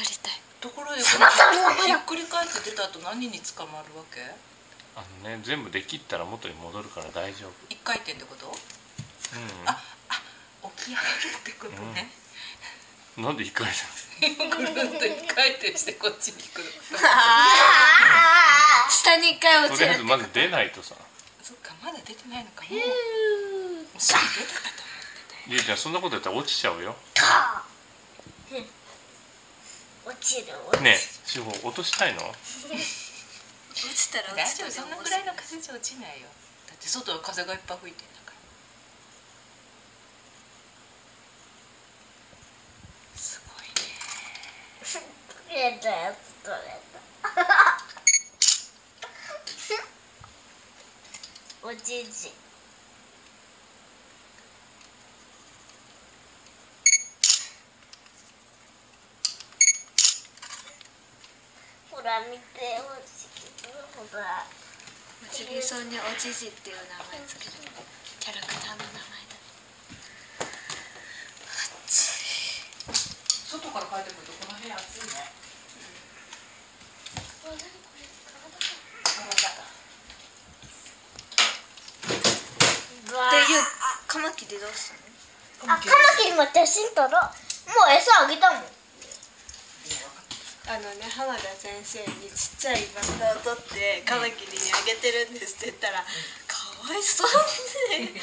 りたい。ところでひっくり返って出た後何に捕まるわけ？全部できったら元に戻るから大丈夫。一回転ってこと？起き上がるってことね。なんで一回転？ぐるんと一回転してこっちに来る。下に一回落ちる。とりあえずまず出ないとさ。そっか、まだ出てないのか。もうすぐ出たかと思ってた。ゆうちゃんそんなことやったら落ちちゃうよ。落ちる。ねえ、志保落としたいの？落ちたら大丈夫、そんなぐらいの風じゃ落ちないよ。だって外は風がいっぱい吹いてんだから。すごいね。取れたやつ取れた。おじじ。ほら見て、ほら。おちびそうにおじじっていう名前つける。キャラクターの名前だ。外から帰ってくるとこの部屋暑いね。何これ？体。で、カマキリどうするの？カマキリも写真撮ろう。もう餌あげたもん。浜田先生にちっちゃいバナナを取ってカマキリにあげてるんですって言ったら、かわいそうに